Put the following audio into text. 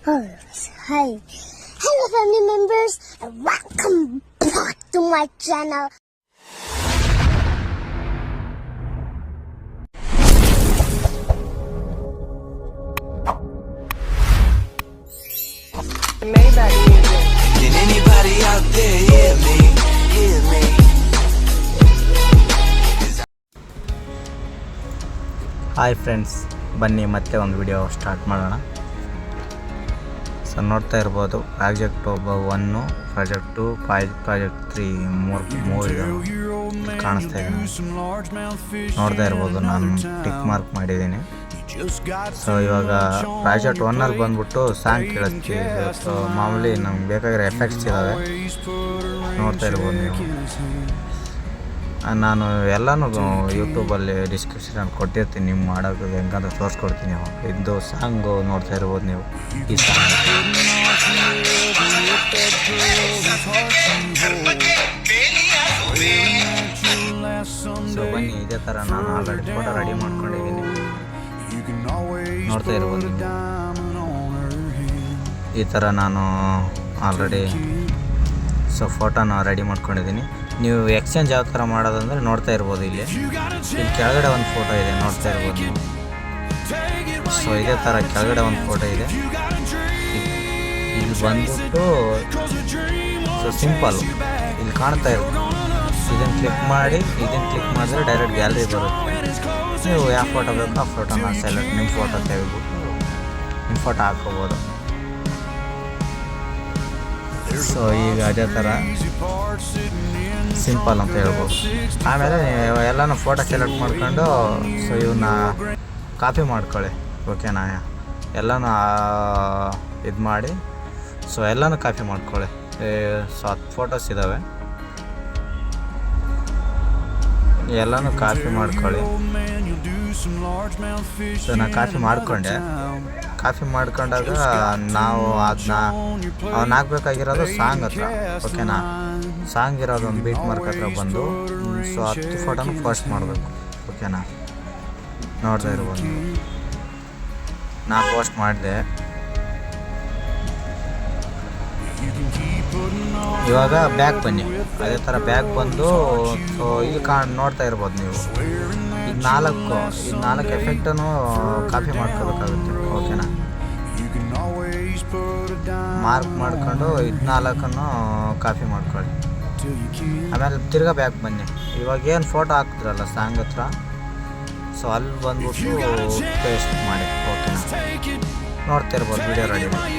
Hi. Hello family members and welcome back to my channel. Maybach music. Can anybody out there hear me? Hear me? Hi friends, ಬನ್ನಿ ಮತ್ತೆ ಒಂದು video start ಮಾಡೋಣ. So ನೋಡ್ತಾ ಇರ್ಬೋದು, project 1, project 2, project 3 ಮೂರು ಕಾಣಿಸ್ತಾ ಇದೆ. ನೋಡ್ತಾ ಇರ್ಬೋದು, ನಾನು ಟಿಕ್ ಮಾರ್ಕ್ ಮಾಡಿದ್ದೀನಿ. ಸೊ ಇವಾಗ ಪ್ರಾಜೆಕ್ಟ್ 1 ಬಂದ್ಬಿಟ್ಟು ಸಾಂಗ್ ಕೇಳಿಸ್ತೀವಿ. ಸೊ ಮಾಮೂಲಿ ನಮ್ಗೆ ಬೇಕಾಗಿರೋ ಎಫೆಕ್ಟ್ಸ್ ಇದ್ದಾವೆ, ನೋಡ್ತಾ ಇರ್ಬೋದು ನೀವು. ನಾನು ಎಲ್ಲನೂ ಯೂಟ್ಯೂಬಲ್ಲಿ ಡಿಸ್ಕ್ರಿಪ್ಷನ್ ಕೊಟ್ಟಿರ್ತೀನಿ, ನೀವು ಮಾಡೋದು ಹೆಂಗಂತ ತೋರಿಸ್ಕೊಡ್ತೀನಿ. ಇದು ಸಾಂಗು ನೋಡ್ತಾ ಇರ್ಬೋದು ನೀವು. ಈ ಸಾಂಗ್ ಸೊ ಬನ್ನಿ, ಇದೇ ಥರ ನಾನು ಆಲ್ರೆಡಿ ಫೋಟೋ ರೆಡಿ ಮಾಡ್ಕೊಂಡಿದ್ದೀನಿ, ನೋಡ್ತಾ ಇರ್ಬೋದು. ಈ ಥರ ನಾನು ಆಲ್ರೆಡಿ ಫೋಟೋನ ರೆಡಿ ಮಾಡ್ಕೊಂಡಿದ್ದೀನಿ. ನೀವು ಎಕ್ಸ್ಚೇಂಜ್ ಯಾವ ಥರ ಮಾಡೋದಂದರೆ ನೋಡ್ತಾ ಇರ್ಬೋದು, ಇಲ್ಲಿ ಕೆಳಗಡೆ ಒಂದು ಫೋಟೋ ಇದೆ, ನೋಡ್ತಾ ಇರ್ಬೋದು ನೀವು. ಸೊ ಇದೇ ಥರ ಕೆಳಗಡೆ ಒಂದು ಫೋಟೋ ಇದೆ. ಇಲ್ಲಿ ಬಂದ್ಬಿಟ್ಟು ಸಿಂಪಲ್ ಇಲ್ಲಿ ಕಾಣ್ತಾ ಇರ್ಬೋದು. ಇದನ್ನು ಕ್ಲಿಕ್ ಮಾಡಿದ್ರೆ ಡೈರೆಕ್ಟ್ ಗ್ಯಾಲರಿ ಬರುತ್ತೆ. ನೀವು ಯಾವ ಫೋಟೋ ಬೇಕೋ ಆ ಫೋಟೋನ ಸೆಲೆಕ್ಟ್, ನಿಮ್ಮ ಫೋಟೋ ತೆಗೆದ್ಬಿಟ್ಟು ನಿಮ್ಮ ಫೋಟೋ ಹಾಕೋಬೋದು. ಸೊ ಈಗ ಅದೇ ಥರ ಸಿಂಪಲ್ ಅಂತ ಹೇಳ್ಬೋದು. ಆಮೇಲೆ ಎಲ್ಲನೂ ಫೋಟೋ ಸೆಲೆಕ್ಟ್ ಮಾಡ್ಕೊಂಡು ಸೊ ಇವನ್ನ ಕಾಪಿ ಮಾಡ್ಕೊಳ್ಳಿ, ಓಕೆನಾ? ಎಲ್ಲನೂ ಇದು ಮಾಡಿ ಸೊ ಎಲ್ಲನೂ ಕಾಪಿ ಮಾಡ್ಕೊಳ್ಳಿ. ಸೊ 10 ಫೋಟೋಸ್ ಇದ್ದಾವೆ, ಎಲ್ಲನೂ ಕಾಪಿ ಮಾಡ್ಕೊಳ್ಳಿ. ಸೊ ನಾನು ಕಾಪಿ ಮಾಡ್ಕೊಂಡಾಗ ನಾವು ಅದನ್ನ ಅವ್ನು ಹಾಕ್ಬೇಕಾಗಿರೋದು ಸಾಂಗ್ ಹತ್ರ, ಓಕೆನಾ? ಸಾಂಗ್ ಇರೋದು ಒಂದು ಬೀಟ್ ಮಾರ್ಕ್ ಹತ್ರ ಬಂದು ಸೊ 10 ಫೋಟೋನ ಪೋಸ್ಟ್ ಮಾಡಬೇಕು, ಓಕೆನಾ? ನೋಡ್ತಾ ಇರ್ಬೋದು ನೀವು. ನಾನು ಪೋಸ್ಟ್ ಮಾಡಿದೆ. ಇವಾಗ ಬ್ಯಾಗ್ ಬನ್ನಿ, ಅದೇ ಥರ ಬ್ಯಾಗ್ ಬಂದು ಸೊ ಇಲ್ಲಿ ನೋಡ್ತಾ ಇರ್ಬೋದು ನೀವು. ಇದು 4 ಎಫೆಕ್ಟನ್ನು ಕಾಪಿ ಮಾಡ್ಕೋಬೇಕಾಗುತ್ತೆ, ಓಕೆನಾ? ಮಾರ್ಕ್ ಮಾಡ್ಕೊಂಡು 4 ಕಾಪಿ ಮಾಡ್ಕೊಳ್ಳಿ. ಆಮೇಲೆ ತಿರ್ಗಾ ಬ್ಯಾಗ್ ಬನ್ನಿ. ಇವಾಗ ಏನು ಫೋಟೋ ಹಾಕಿದ್ರಲ್ಲ ಸಾಂಗ್ ಹತ್ರ, ಸೊ ಅಲ್ಲಿ ಬಂದ್ಬಿಟ್ಟು ಪೇಸ್ಟ್ ಮಾಡಿ, ಓಕೆನಾ? ನೋಡ್ತಾ ಇರ್ಬೋದು, ವಿಡಿಯೋ ರೆಡಿ ಮಾಡಿ.